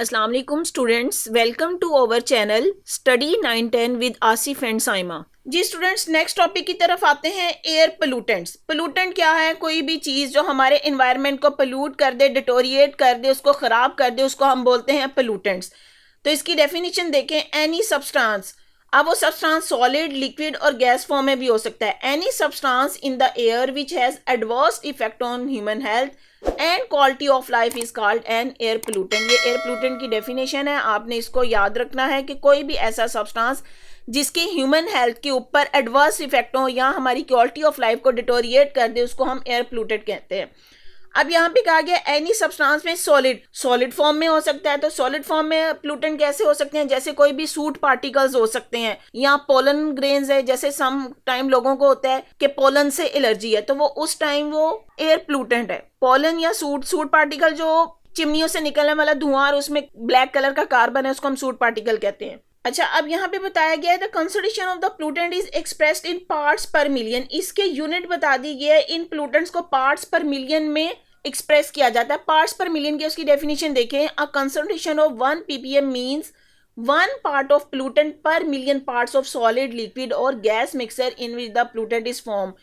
अस्सलाम वालेकुम students, welcome to our channel study 910 with Asif and Saima. जी स्टूडेंट्स, नेक्स्ट टॉपिक की तरफ आते हैं। Air pollutants. पोल्यूटेंट क्या है? कोई भी चीज़ जो हमारे इन्वायरमेंट को पोल्यूट कर दे, डिटोरिएट कर दे, उसको ख़राब कर दे, उसको हम बोलते हैं पोल्यूटेंट्स। तो इसकी डेफिनेशन देखें, एनी सब्सटेंस। अब वो सब्सटेंस सॉलिड, लिक्विड और गैस फॉर्म में भी हो सकता है। Any substance in the air which has adverse effect on human health and quality of life is called an air pollutant. ये एयर पोल्यूटेंट की डेफिनेशन है। आपने इसको याद रखना है कि कोई भी ऐसा सब्सटेंस जिसकी ह्यूमन हेल्थ के ऊपर एडवर्स इफेक्ट हो या हमारी क्वालिटी ऑफ लाइफ को डिटोरिएट कर दे, उसको हम एयर पोल्यूटेंट कहते हैं। अब यहाँ पे कहा गया एनी सब्सटेंस में सॉलिड फॉर्म में हो सकता है। तो सॉलिड फॉर्म में पोल्यूटेंट कैसे हो सकते हैं? जैसे कोई भी सूट पार्टिकल्स हो सकते हैं या पोलन ग्रेन्स है। जैसे सम टाइम लोगों को होता है कि पोलन से एलर्जी है, तो वो उस टाइम वो एयर पोल्यूटेंट है। पोलन या सूट पार्टिकल जो चिमनियों से निकलने वाला धुआं और उसमें ब्लैक कलर का कार्बन है, उसको हम सूट पार्टिकल कहते हैं। अच्छा, अब यहाँ पे बताया गया है the concentration of the pollutant is expressed in parts पर मिलियन। इसके यूनिट बता दी गई है। इन पोल्यूटेंट्स को पार्ट्स पर मिलियन में एक्सप्रेस किया जाता है। पार्ट्स पर मिलियन की उसकी डेफिनेशन देखें। A concentration of 1 ppm means 1 part of pollutant per million parts of solid, liquid और gas mixture in which the pollutant is form.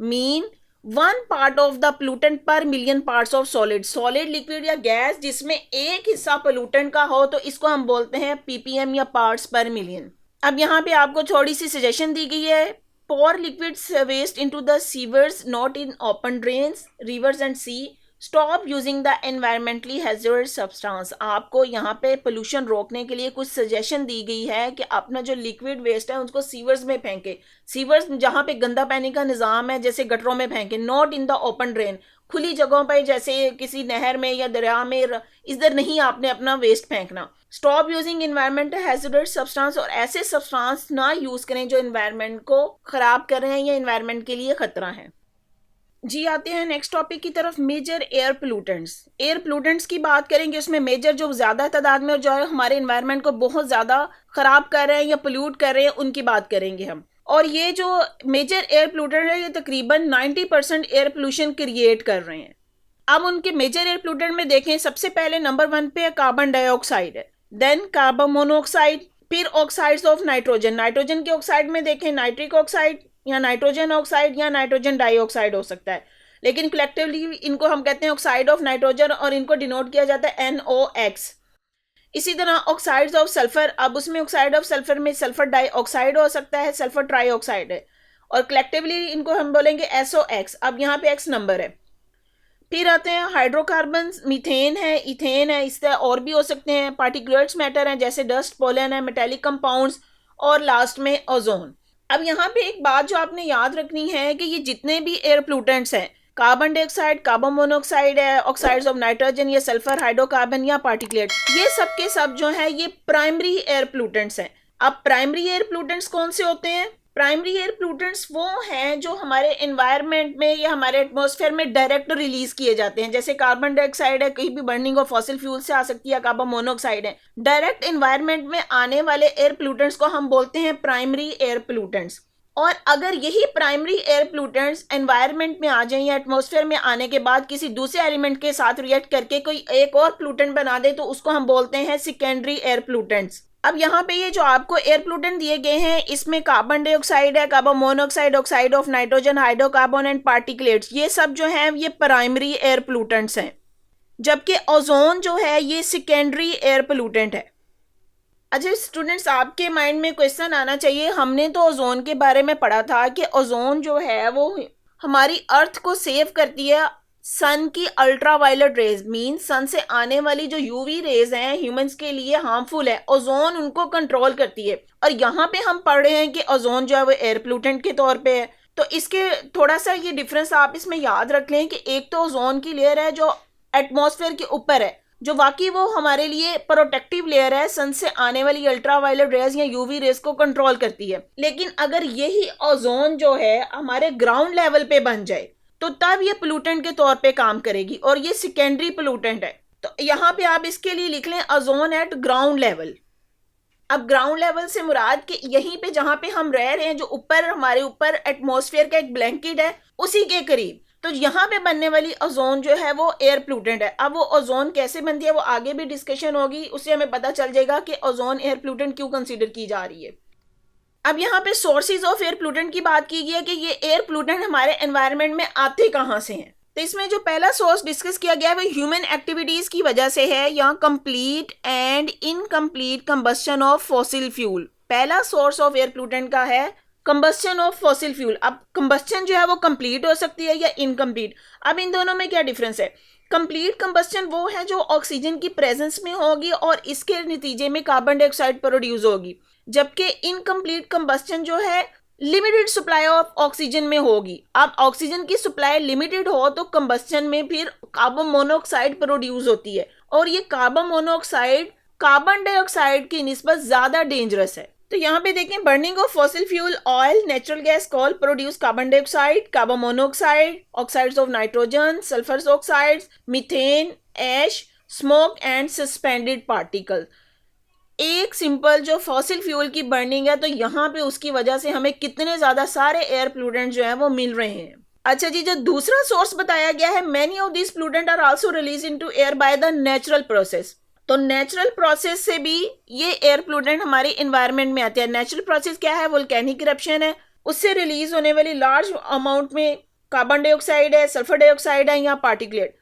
Mean 1 part of the pollutant per million parts of solid, liquid या gas जिसमें एक हिस्सा pollutant का हो, तो इसको हम बोलते हैं ppm या पार्ट्स पर मिलियन। अब यहाँ पे आपको थोड़ी सी सजेशन दी गई है। pour liquid waste into the sewers, not in open drains, rivers and sea. Stop using the environmentally hazardous substance. आपको यहाँ पे पोल्यूशन रोकने के लिए कुछ सजेशन दी गई है कि अपना जो लिक्विड वेस्ट है उसको सीवर्स में फेंके। सीवर्स जहाँ पे गंदा पानी का निज़ाम है, जैसे गटरों में फेंके। Not in the open drain, खुली जगहों पर जैसे किसी नहर में या दरिया में, इधर नहीं आपने अपना वेस्ट फेंकना। Stop using environment hazardous substance, और ऐसे सब्सटेंस ना यूज़ करें जो इन्वायरमेंट को ख़राब कर रहे हैं या इन्वायरमेंट के लिए ख़तरा है। जी आते हैं नेक्स्ट टॉपिक की तरफ। Major air pollutants. Air pollutants की बात करेंगे, उसमें मेजर जो ज़्यादा तादाद में और जो है हमारे इन्वायरमेंट को बहुत ज़्यादा ख़राब कर रहे हैं या पोल्यूट कर रहे हैं, उनकी बात करेंगे हम। और ये जो मेजर एयर पोल्यूटेंट है, ये तकरीबन 90% एयर पोल्यूशन क्रिएट कर रहे हैं। अब उनके मेजर एयर पोल्यूटेंट में देखें, सबसे पहले नंबर 1 पे कार्बन डाइऑक्साइड है, देन कार्बन मोनोऑक्साइड, फिर ऑक्साइड्स ऑफ नाइट्रोजन। नाइट्रोजन के ऑक्साइड में देखें नाइट्रिक ऑक्साइड या नाइट्रोजन ऑक्साइड या नाइट्रोजन डाइऑक्साइड हो सकता है, लेकिन कलेक्टिवली इनको हम कहते हैं ऑक्साइड ऑफ नाइट्रोजन और इनको डिनोट किया जाता है NOx। इसी तरह ऑक्साइड्स ऑफ सल्फर। अब उसमें ऑक्साइड ऑफ सल्फर में सल्फर डाइऑक्साइड हो सकता है, सल्फर ट्राइऑक्साइड है, और कलेक्टिवली इनको हम बोलेंगे SOx। अब यहाँ पे X नंबर है। फिर आते हैं हाइड्रोकार्बन, मीथेन है, इथेन है, इस तरह और भी हो सकते हैं। पार्टिकुलेट्स मैटर हैं जैसे डस्ट, पोलन है, मेटेलिक कंपाउंड्स, और लास्ट में ओजोन। अब यहाँ पे एक बात जो आपने याद रखनी है कि ये जितने भी एयर पोल्यूटेंट्स हैं, कार्बन डाइऑक्साइड, कार्बन मोनोऑक्साइड है, ऑक्साइड्स ऑफ नाइट्रोजन, ये सल्फर, हाइड्रोकार्बन या पार्टिकुलेट, ये सब के सब जो है ये प्राइमरी एयर पोल्यूटेंट्स हैं। अब प्राइमरी एयर पोल्यूटेंट्स कौन से होते हैं? प्राइमरी एयर पोल्यूटेंट्स वो हैं जो हमारे एनवायरनमेंट में या हमारे एटमॉस्फेयर में डायरेक्ट रिलीज किए जाते हैं। जैसे कार्बन डाइऑक्साइड है, कहीं भी बर्निंग ऑफ फॉसिल फ्यूल से आ सकती है, कार्बन मोनोऑक्साइड है। डायरेक्ट एनवायरनमेंट में आने वाले एयर पोल्यूटेंट्स को हम बोलते हैं प्राइमरी एयर पोल्यूटेंट्स। और अगर यही प्राइमरी एयर पोल्यूटेंट्स एनवायरनमेंट में आ जाएं या एटमॉस्फेयर में आने के बाद किसी दूसरे एलिमेंट के साथ रिएक्ट करके कोई एक और पोल्यूटेंट बना दे, तो उसको हम बोलते हैं सेकेंडरी एयर पोल्यूटेंट्स। अब यहाँ पे ये जो आपको एयर पोल्यूटेंट दिए गए हैं, इसमें कार्बन डाइऑक्साइड है, carbon monoxide, oxide of nitrogen, hydrocarbon and particulates, ये सब जो हैं ये प्राइमरी एयर पोल्यूटेंट्स हैं। जबकि ओजोन जो है ये सेकेंडरी एयर पोल्यूटेंट है। अच्छा स्टूडेंट्स, आपके माइंड में क्वेश्चन आना चाहिए, हमने तो ओजोन के बारे में पढ़ा था कि ओजोन जो है वो हमारी अर्थ को सेव करती है सन की अल्ट्रावायलेट रेज। मीन सन से आने वाली जो यूवी रेज हैं ह्यूमंस के लिए हार्मफुल है, ओजोन उनको कंट्रोल करती है। और यहाँ पे हम पढ़ रहे हैं कि ओजोन जो है वो एयर पोल्यूटेंट के तौर पे है। तो इसके थोड़ा सा ये डिफरेंस आप इसमें याद रख लें कि एक तो ओजोन की लेयर है जो एटमॉस्फेयर के ऊपर है, जो वाकई वो हमारे लिए प्रोटेक्टिव लेयर है, सन से आने वाली अल्ट्रावायलेट रेज या यूवी रेज को कंट्रोल करती है। लेकिन अगर यही ओजोन जो है हमारे ग्राउंड लेवल पे बन जाए तो तब ये पोल्यूटेंट के तौर पे काम करेगी, और ये सेकेंडरी पोल्यूटेंट है। तो यहाँ पे आप इसके लिए लिख लें ओजोन एट ग्राउंड लेवल। अब ग्राउंड लेवल से मुराद कि यहीं पे जहाँ पे हम रह रहे हैं, जो ऊपर हमारे ऊपर एटमॉस्फेयर का एक ब्लैंकेट है, उसी के करीब तो यहाँ पे बनने वाली ओजोन जो है वो एयर प्लूटेंट है। अब वो ओजोन कैसे बनती है वो आगे भी डिस्कशन होगी, उससे हमें पता चल जाएगा कि ओजोन एयर प्लूटेंट क्यों कंसीडर की जा रही है। अब यहाँ पे सोर्सेज ऑफ एयर प्लूटेंट की बात की गई है कि ये एयर प्लूटेंट हमारे एनवायरनमेंट में आते कहाँ से हैं। तो इसमें जो पहला सोर्स डिस्कस किया गया है वो ह्यूमन एक्टिविटीज की वजह से है, या complete and incomplete combustion of fossil fuel. पहला सोर्स ऑफ एयर प्लूटेंट का है कंबस्शन ऑफ फॉसिल फ्यूल। अब कंबस्शन जो है वो कंप्लीट हो सकती है या इनकम्प्लीट। अब इन दोनों में क्या डिफरेंस है? कंप्लीट कंबस्शन वो है जो ऑक्सीजन की प्रेजेंस में होगी और इसके नतीजे में कार्बन डाइऑक्साइड प्रोड्यूस होगी, जबकि इनकम्प्लीट कंबस्शन जो है लिमिटेड सप्लाई ऑफ ऑक्सीजन में होगी। अब ऑक्सीजन की सप्लाई लिमिटेड हो तो कंबस्शन में फिर कार्बन मोनोऑक्साइड प्रोड्यूस होती है, और ये कार्बन मोनोऑक्साइड कार्बन डाइऑक्साइड की निस्बत ज्यादा डेंजरस है। तो यहाँ पे देखें, burning of fossil fuel oil natural gas coal produce carbon dioxide, carbon monoxide, oxides of nitrogen, sulphur oxides, methane, ash, smoke and suspended particle. एक सिंपल जो फॉसिल फ्यूल की बर्निंग है, तो यहाँ पे उसकी वजह से हमें कितने ज्यादा सारे एयर प्लूटेंट जो है वो मिल रहे हैं। अच्छा जी, जो दूसरा सोर्स बताया गया है, many of this pollutant are also release into air by the natural process. तो नेचुरल प्रोसेस से भी ये एयर प्लूटेंट हमारे इन्वायरमेंट में आते हैं। नेचुरल प्रोसेस क्या है? वोल्केनिक इरप्शन है, उससे रिलीज होने वाली लार्ज अमाउंट में कार्बन डाइऑक्साइड है, सल्फर डाइऑक्साइड है या पार्टिकुलेट।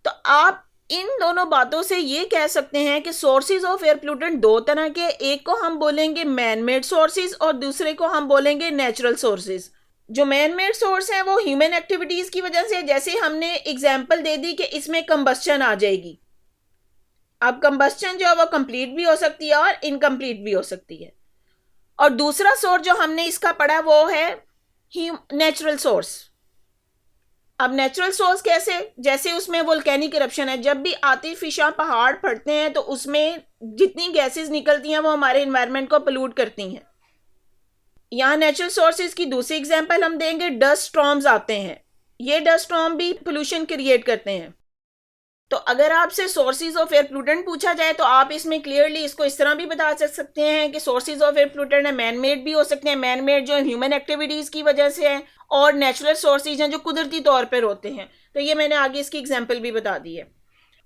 तो आप इन दोनों बातों से ये कह सकते हैं कि सोर्सेज ऑफ एयर प्लूटेंट दो तरह के, एक को हम बोलेंगे मैन मेड सोर्सेज और दूसरे को हम बोलेंगे नेचुरल सोर्सेज। जो मैन मेड सोर्स है वो ह्यूमन एक्टिविटीज की वजह से, जैसे हमने एग्जांपल दे दी कि इसमें कंबस्शन आ जाएगी। अब कंबस्शन जो है वो कंप्लीट भी हो सकती है और इनकम्प्लीट भी हो सकती है। और दूसरा सोर्स जो हमने इसका पढ़ा वो है नेचुरल सोर्स। अब नेचुरल सोर्स कैसे? जैसे उसमें वोल्केनिक इरप्शन है, जब भी आतिफिशियल पहाड़ फटते हैं तो उसमें जितनी गैसेस निकलती हैं वो हमारे एनवायरनमेंट को पोल्यूट करती हैं। यहाँ नेचुरल सोर्सेज की दूसरी एग्जांपल हम देंगे, डस्ट स्टॉर्म्स आते हैं। ये डस्ट स्टॉर्म भी पोल्यूशन क्रिएट करते हैं। तो अगर आपसे सोर्सेज ऑफ एयर प्लूटेंट पूछा जाए तो आप इसमें क्लियरली इसको इस तरह भी बता सकते हैं कि सोर्सेज ऑफ एयर प्लूटेंट है मैन मेड भी हो सकते हैं, मैन मेड जो ह्यूमन एक्टिविटीज की वजह से है, और नेचुरल सोर्सेज हैं जो कुदरती तौर पर होते हैं। तो ये मैंने आगे इसकी एग्जाम्पल भी बता दी है।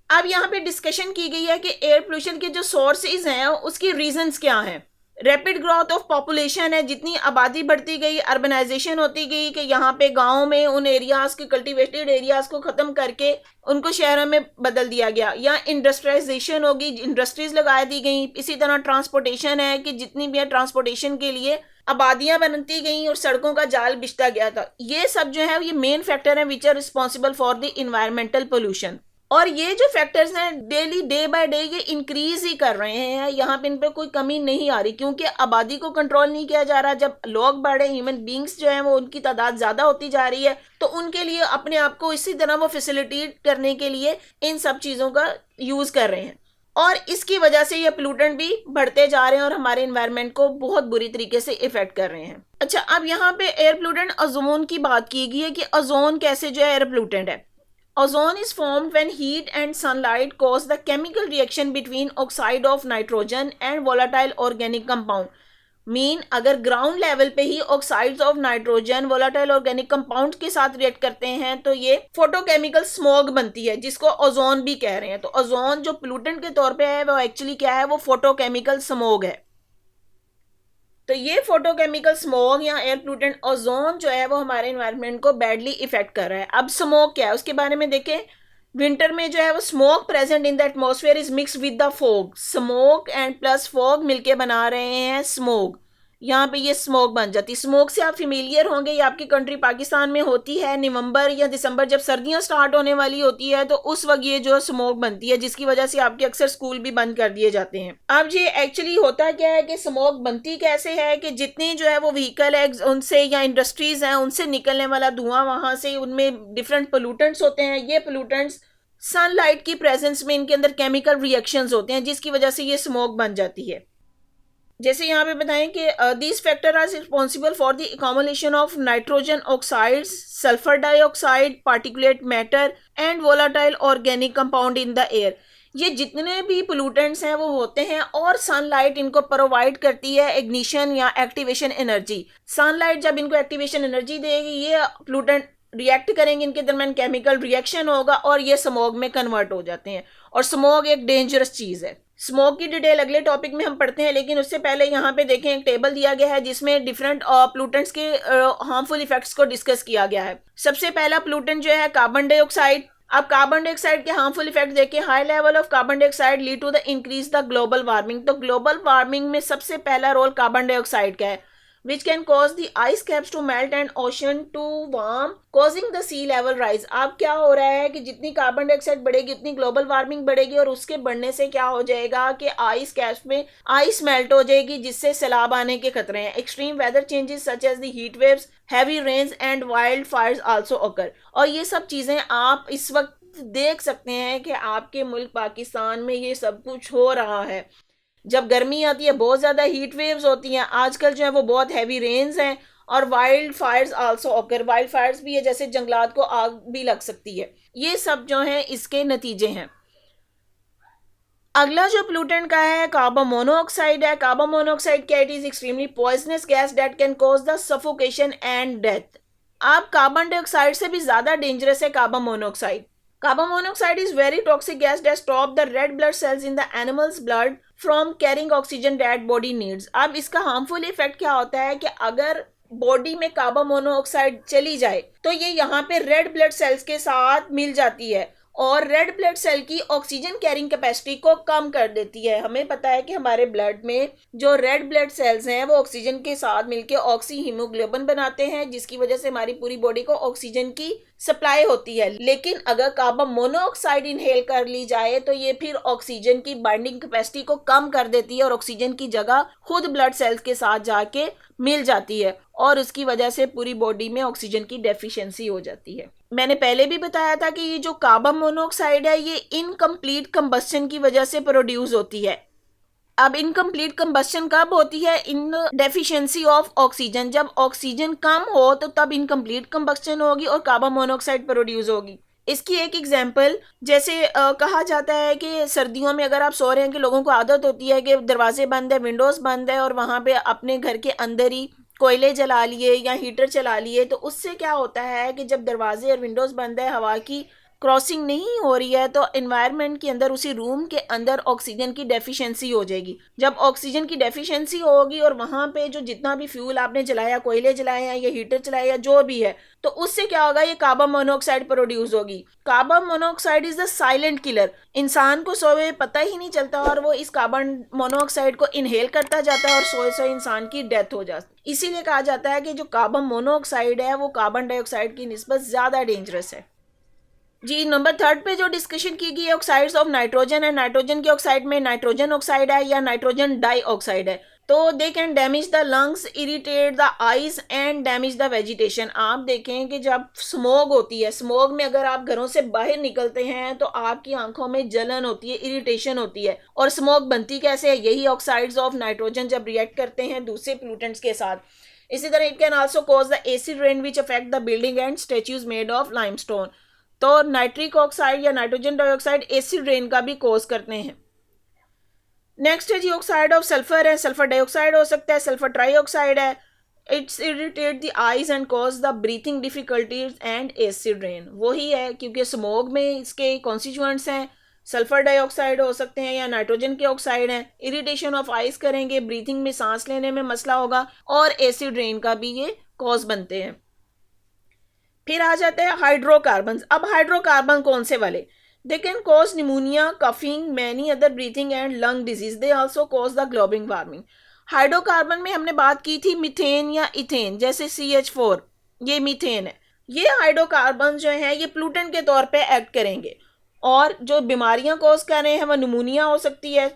अब यहाँ पे डिस्कशन की गई है कि एयर पोल्यूशन के जो सोर्सेज हैं उसकी रीजंस क्या हैं। रैपिड ग्रोथ ऑफ पॉपुलेशन है, जितनी आबादी बढ़ती गई, अर्बनाइजेशन होती गई कि यहाँ पे गाँव में उन एरियाज के कल्टिवेटेड एरियाज को ख़त्म करके उनको शहरों में बदल दिया गया, या इंडस्ट्रियलाइजेशन होगी, इंडस्ट्रीज लगा दी गई। इसी तरह ट्रांसपोर्टेशन है कि जितनी भी है ट्रांसपोर्टेशन के लिए आबादियां बनती गई और सड़कों का जाल बिछता गया था। ये सब जो है ये मेन फैक्टर है which are responsible for the environmental pollution. और ये जो फैक्टर्स हैं डेली डे बाय डे ये इंक्रीज ही कर रहे हैं, यहाँ पे इन पे कोई कमी नहीं आ रही, क्योंकि आबादी को कंट्रोल नहीं किया जा रहा। जब लोग बढ़े, ह्यूमन बींग्स जो हैं वो उनकी तादाद ज़्यादा होती जा रही है, तो उनके लिए अपने आप को इसी तरह वो फैसिलिटेट करने के लिए इन सब चीज़ों का यूज़ कर रहे हैं, और इसकी वजह से ये पोल्यूटेंट भी बढ़ते जा रहे हैं और हमारे एनवायरनमेंट को बहुत बुरी तरीके से इफेक्ट कर रहे हैं। अच्छा, अब यहाँ पे एयर पोल्यूटेंट ओजोन की बात की गई है कि ओजोन कैसे जो है एयर पोल्यूटेंट है। Ozone is formed when heat and sunlight cause the chemical reaction between oxide of nitrogen and volatile organic compound. अगर ग्राउंड लेवल पे ही oxides of nitrogen volatile organic compound के साथ रिएक्ट करते हैं तो ये फोटोकेमिकल स्मोग बनती है, जिसको ओजोन भी कह रहे हैं। तो ओजोन जो पोल्यूटेंट के तौर पे है वो एक्चुअली क्या है? वो फोटोकेमिकल स्मोग है। तो ये फोटोकेमिकल स्मोग या एयर पोल्यूटेंट ओजोन जो है वो हमारे एनवायरनमेंट को बैडली इफेक्ट कर रहा है। अब स्मोक क्या है उसके बारे में देखें। विंटर में जो है वो smoke present in the atmosphere is mix with the fog. Smoke and plus fog मिलके बना रहे हैं स्मोक। यहाँ पे ये स्मोक बन जाती है। स्मोक से आप फेमिलियर होंगे, ये आपकी कंट्री पाकिस्तान में होती है नवंबर या दिसंबर, जब सर्दियाँ स्टार्ट होने वाली होती है तो उस वक्त ये जो स्मोक बनती है, जिसकी वजह से आपके अक्सर स्कूल भी बंद कर दिए जाते हैं। अब ये एक्चुअली होता क्या है कि स्मोक बनती कैसे है कि जितनी जो है वो व्हीकल है उनसे या इंडस्ट्रीज हैं उनसे निकलने वाला धुआं, वहाँ से उनमें डिफरेंट पोल्यूटेंट्स होते हैं। ये पोल्यूटेंट्स सनलाइट की प्रेजेंस में इनके अंदर केमिकल रिएक्शंस होते हैं, जिसकी वजह से ये स्मोक बन जाती है। जैसे यहाँ पे बताएं कि these factor are responsible for the accumulation of nitrogen oxides, sulphur dioxide, particulate matter and volatile organic compound in the air. ये जितने भी पोल्यूटेंट्स हैं वो होते हैं और सनलाइट इनको प्रोवाइड करती है इग्निशन या एक्टिवेशन एनर्जी। सनलाइट जब इनको एक्टिवेशन एनर्जी देगी ये पोल्यूटेंट रिएक्ट करेंगे, इनके दरमियान केमिकल रिएक्शन होगा और ये स्मोक में कन्वर्ट हो जाते हैं। और स्मोक एक डेंजरस चीज़ है। स्मोक की डिटेल अगले टॉपिक में हम पढ़ते हैं, लेकिन उससे पहले यहाँ पे देखें एक टेबल दिया गया है जिसमें डिफरेंट पोल्यूटेंट्स के हार्मफुल इफेक्ट्स को डिस्कस किया गया है। सबसे पहला पोल्यूटेंट जो है कार्बन डाइऑक्साइड। अब कार्बन डाइऑक्साइड के हार्मफुल इफेक्ट देखिए। High level of carbon dioxide lead to the increase the global warming. तो ग्लोबल वार्मिंग में सबसे पहला रोल कार्बन डाइऑक्साइड का है, which can cause the ice caps to melt and ocean to warm, causing the sea level rise। अब क्या हो रहा है कि जितनी कार्बन डाइऑक्साइड बढ़ेगी उतनी ग्लोबल वार्मिंग बढ़ेगी, और उसके बढ़ने से क्या हो जाएगा कि आइस कैप्स में आइस मेल्ट हो जाएगी, जिससे सैलाब आने के खतरे हैं। Extreme weather changes such as the heat waves, heavy rains and wild fires also occur. और ये सब चीज़ें आप इस वक्त देख सकते हैं कि आपके मुल्क पाकिस्तान में ये सब कुछ हो रहा है। जब गर्मी आती है बहुत ज़्यादा हीट वेव्स होती हैं, आजकल जो है वो बहुत हैवी रेन्स हैं, और wild fires also occur. Wild Fyers भी है, जैसे जंगलात को आग भी लग सकती है। ये सब जो है इसके नतीजे हैं। अगला जो पोल्यूटेंट का है कार्बन मोनोऑक्साइड है। कार्बन मोनोऑक्साइड क्या, it is extremely poisonous gas that can cause the suffocation and death. अब कार्बन डाइऑक्साइड से भी ज़्यादा डेंजरस है carbon monoxide. Carbon monoxide is very toxic gas that stop the red blood cells in the animal's blood from carrying oxygen that body needs। अब इसका harmful effect क्या होता है कि अगर बॉडी में कार्बन मोनोऑक्साइड चली जाए तो ये यहाँ पे रेड ब्लड सेल्स के साथ मिल जाती है, और रेड ब्लड सेल की ऑक्सीजन कैरिंग कैपेसिटी को कम कर देती है। हमें पता है कि हमारे ब्लड में जो रेड ब्लड सेल्स हैं वो ऑक्सीजन के साथ मिलकर ऑक्सी हीमोग्लोबिन बनाते हैं, जिसकी वजह से हमारी पूरी बॉडी को ऑक्सीजन की सप्लाई होती है। लेकिन अगर कार्बन मोनोऑक्साइड इनहेल कर ली जाए तो ये फिर ऑक्सीजन की बाइंडिंग कैपेसिटी को कम कर देती है और ऑक्सीजन की जगह खुद ब्लड सेल्स के साथ जाके मिल जाती है, और उसकी वजह से पूरी बॉडी में ऑक्सीजन की डेफिशिएंसी हो जाती है। मैंने पहले भी बताया था कि ये जो कार्बन मोनोऑक्साइड है ये इनकम्प्लीट कंबस्शन की वजह से प्रोड्यूस होती है। अब इनकम्प्लीट कंबस्शन कब होती है? इन डेफिशिएंसी ऑफ ऑक्सीजन। जब ऑक्सीजन कम हो तो तब इनकम्प्लीट कंबस्शन होगी और कार्बन मोनोऑक्साइड प्रोड्यूस होगी। इसकी एक एग्जांपल, जैसे कहा जाता है कि सर्दियों में अगर आप सो रहे हैं कि लोगों को आदत होती है कि दरवाजे बंद है, विंडोज़ बंद है, और वहाँ पे अपने घर के अंदर ही कोयले जला लिए या हीटर चला लिए, तो उससे क्या होता है कि जब दरवाजे और विंडोज़ बंद है, हवा की क्रॉसिंग नहीं हो रही है, तो एनवायरनमेंट के अंदर, उसी रूम के अंदर ऑक्सीजन की डेफिशिएंसी हो जाएगी। जब ऑक्सीजन की डेफिशिएंसी होगी और वहाँ पे जो जितना भी फ्यूल आपने जलाया, कोयले जलाए हैं या हीटर चलाया या जो भी है, तो उससे क्या होगा, ये कार्बन मोनोऑक्साइड प्रोड्यूस होगी। Carbon monoxide is the silent killer. इंसान को सोए पता ही नहीं चलता और वो इस कार्बन मोनोऑक्साइड को इनहेल करता जाता है और सोए सोए इंसान की डेथ हो जाती है। इसीलिए कहा जाता है कि जो कार्बन मोनोऑक्साइड है वो कार्बन डाइऑक्साइड की निस्बत ज़्यादा डेंजरस है। जी, नंबर 3 पे जो डिस्कशन की गई है ऑक्साइड्स ऑफ नाइट्रोजन है। नाइट्रोजन के ऑक्साइड में नाइट्रोजन ऑक्साइड है या नाइट्रोजन डाइऑक्साइड है। तो they can damage the lungs, irritate the eyes and damage the vegetation. आप देखें कि जब स्मोक होती है, स्मोक में अगर आप घरों से बाहर निकलते हैं तो आपकी आंखों में जलन होती है, इरिटेशन होती है। और स्मोक बनती कैसे है? यही ऑक्साइड्स ऑफ नाइट्रोजन जब रिएक्ट करते हैं दूसरे पोल्यूटेंट्स के साथ। इसी तरह it can also cause the acid rain which affect the building and statues made of limestone. तो नाइट्रिक ऑक्साइड या नाइट्रोजन डाइऑक्साइड एसिड रेन का भी कॉज करते हैं। नेक्स्ट है जी ऑक्साइड ऑफ सल्फर है। सल्फर डाइऑक्साइड हो सकता है, सल्फर ट्राइऑक्साइड है। It's irritate the eyes and cause the breathing difficulties and acid rain. वही है, क्योंकि स्मोक में इसके कॉन्स्टिट्यूएंट्स हैं, सल्फर डाइऑक्साइड हो सकते हैं या नाइट्रोजन के ऑक्साइड हैं। इरिटेशन ऑफ आईज करेंगे, ब्रीथिंग में सांस लेने में मसला होगा, और एसिड रेन का भी ये कॉज बनते हैं। फिर आ जाते हैं हाइड्रोकार्बन। अब हाइड्रोकार्बन कौन से वाले? They can cause pneumonia, coughing, many other breathing and lung disease. They also cause the global warming. Hydrocarbon में हमने बात की थी मिथेन या इथेन, जैसे CH4, ये मीथेन है। ये हाइड्रोकार्बन जो है ये पोल्यूटेंट के तौर पे एक्ट करेंगे, और जो बीमारियां कॉज कर रहे हैं वो निमोनिया हो सकती है,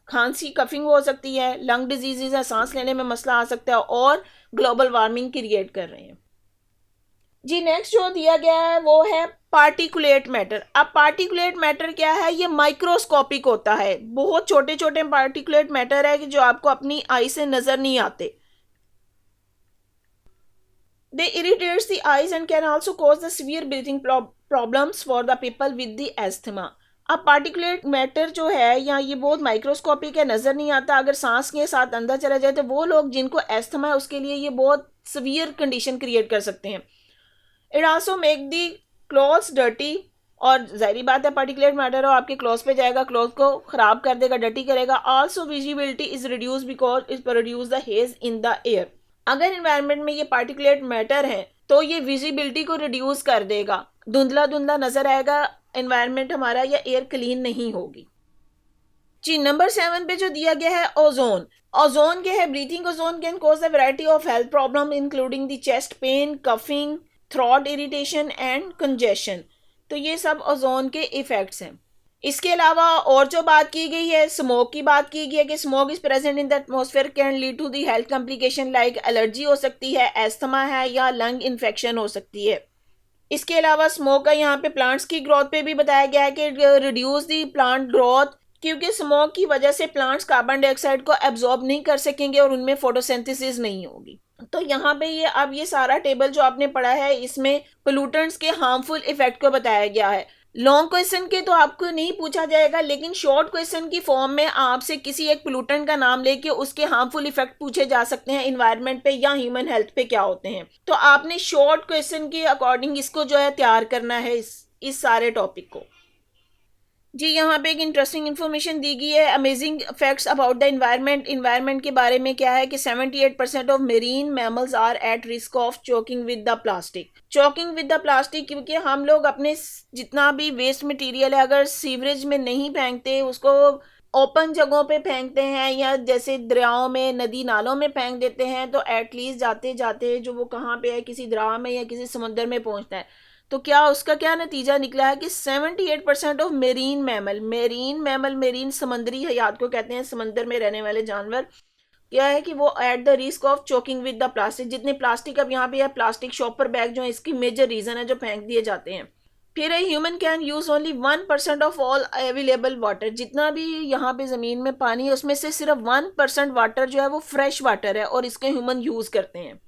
खांसी, कफिंग हो सकती है, लंग डिजीजेज है, सांस लेने में मसला आ सकता है, और ग्लोबल वार्मिंग क्रिएट कर रहे हैं। जी, नेक्स्ट जो दिया गया है वो है पार्टिकुलेट मैटर। अब पार्टिकुलेट मैटर क्या है? ये माइक्रोस्कोपिक होता है, बहुत छोटे छोटे पार्टिकुलेट मैटर है कि जो आपको अपनी आई से नजर नहीं आते। They irritates the eyes and can also cause the severe breathing problems for the people with the asthma. अब पार्टिकुलेट मैटर जो है या ये बहुत माइक्रोस्कोपिक है, नजर नहीं आता, अगर सांस के साथ अंदर चला जाए तो वो लोग जिनको एस्थमा है उसके लिए ये बहुत सीवियर कंडीशन क्रिएट कर सकते हैं। It also make the clothes dirty, और जाहिर बात है पार्टिकुलेट मैटर हो आपके क्लॉथ पे जाएगा, क्लॉथ को खराब कर देगा, डर्टी करेगा. Also visibility is reduce because it produce the hedge in the air. अगर इन्वायरमेंट में ये पार्टिकुलेट मैटर है तो ये विजिबिलिटी को रिड्यूस कर देगा, धुंधला धुंधला नजर आएगा एनवायरनमेंट हमारा, या एयर क्लीन नहीं होगी. जी नंबर 7 पे जो दिया गया है ओजोन. ओजोन क्या है? Breathing ozone can cause a variety of health problem including the chest pain, coughing, throat irritation and congestion. तो ये सब ओजोन के इफेक्ट्स हैं. इसके अलावा और जो बात की गई है, स्मोक की बात की गई है कि smoke is present in the atmosphere can lead to the health complication like allergy हो सकती है, एस्थमा है, या लंग इन्फेक्शन हो सकती है. इसके अलावा स्मोक का यहाँ पे प्लांट्स की ग्रोथ पे भी बताया गया है कि रिड्यूस दी प्लांट ग्रोथ, क्योंकि स्मोक की वजह से प्लांट्स कार्बन डाइऑक्साइड को एब्जॉर्ब नहीं कर सकेंगे और उनमें फोटोसिंथेसिस नहीं होगी. तो यहाँ पे ये अब ये सारा टेबल जो आपने पढ़ा है इसमें पोल्यूटेंट्स के हार्मफुल इफेक्ट को बताया गया है. लॉन्ग क्वेश्चन के तो आपको नहीं पूछा जाएगा, लेकिन शॉर्ट क्वेश्चन की फॉर्म में आपसे किसी एक पोल्यूटेंट का नाम लेके उसके हार्मफुल इफेक्ट पूछे जा सकते हैं इन्वायरमेंट पे या ह्यूमन हेल्थ पे क्या होते हैं. तो आपने शॉर्ट क्वेश्चन के अकॉर्डिंग इसको जो है तैयार करना है इस सारे टॉपिक को. जी यहाँ पे एक इंटरेस्टिंग इन्फॉर्मेशन दी गई है, amazing facts about the environment. Environment के बारे में क्या है कि 78% of marine mammals are at risk of choking with the plastic. Choking with the plastic क्योंकि हम लोग अपने जितना भी वेस्ट मटेरियल है अगर सीवरेज में नहीं फेंकते, उसको ओपन जगहों पे फेंकते हैं या जैसे दरियाओं में, नदी नालों में फेंक देते हैं, तो एटलीस्ट जाते जाते जो वो कहाँ पे है, किसी दरिया में या किसी समुद्र में पहुँचता है. तो क्या उसका क्या नतीजा निकला है कि 78% ऑफ मेरीन मेरीन समंदरी हयात को कहते हैं, समंदर में रहने वाले जानवर, क्या है कि वो at the risk of choking with the plastic. जितने प्लास्टिक अब यहाँ पे है, प्लास्टिक शॉपर बैग जो है इसकी मेजर रीजन है जो फेंक दिए जाते हैं. फिर human can use only 1% of all available water. जितना भी यहाँ पे जमीन में पानी है उसमें से सिर्फ 1% वाटर जो है वो फ्रेश वाटर है और इसके ह्यूमन यूज करते हैं.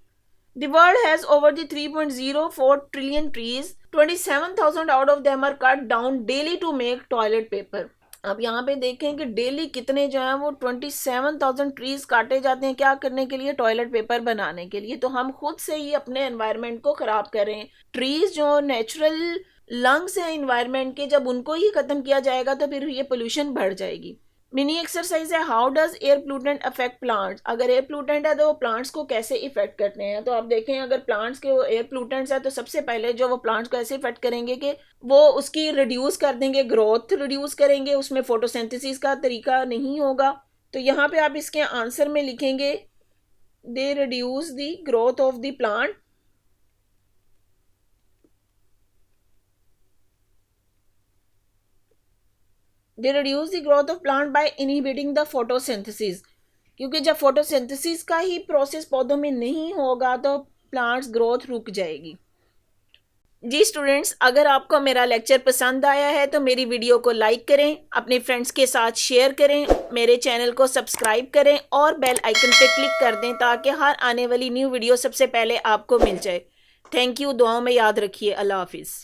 The world has over the 3.04 trillion trees. 27,000 out of them are cut down daily to make toilet paper. अब यहाँ पे देखें कि डेली कितने जो हैं वो 27,000 ट्रीज काटे जाते हैं, क्या करने के लिए? टॉयलेट पेपर बनाने के लिए. तो हम खुद से ही अपने एनवायरनमेंट को खराब कर रहे हैं. ट्रीज जो नेचुरल लंग्स हैं एनवायरनमेंट के, जब उनको ही खत्म किया जाएगा तो फिर ये पोल्यूशन बढ़ जाएगी. मिनी एक्सरसाइज है, how does air pollutant affect plants. अगर एयर पोल्यूटेंट है तो वो प्लांट्स को कैसे इफेक्ट करते हैं. तो आप देखें अगर प्लांट्स के एयर पोल्यूटेंट्स है तो सबसे पहले जो वो प्लांट्स को ऐसे इफेक्ट करेंगे कि वो उसकी रिड्यूस कर देंगे, ग्रोथ रिड्यूस करेंगे, उसमें फोटोसिंथेसिस का तरीका नहीं होगा. तो यहाँ पे आप इसके आंसर में लिखेंगे they reduce the growth of the plant. They reduce the growth of plant by inhibiting the photosynthesis. क्योंकि जब फोटोसिंथेसिस का ही प्रोसेस पौधों में नहीं होगा तो प्लांट्स ग्रोथ रुक जाएगी. जी स्टूडेंट्स, अगर आपको मेरा लेक्चर पसंद आया है तो मेरी वीडियो को लाइक करें, अपने फ्रेंड्स के साथ शेयर करें, मेरे चैनल को सब्सक्राइब करें और बेल आइकन पे क्लिक कर दें ताकि हर आने वाली न्यू वीडियो सबसे पहले आपको मिल जाए. Thank you. दुआओं में याद रखिए. अल्लाह हाफिज़.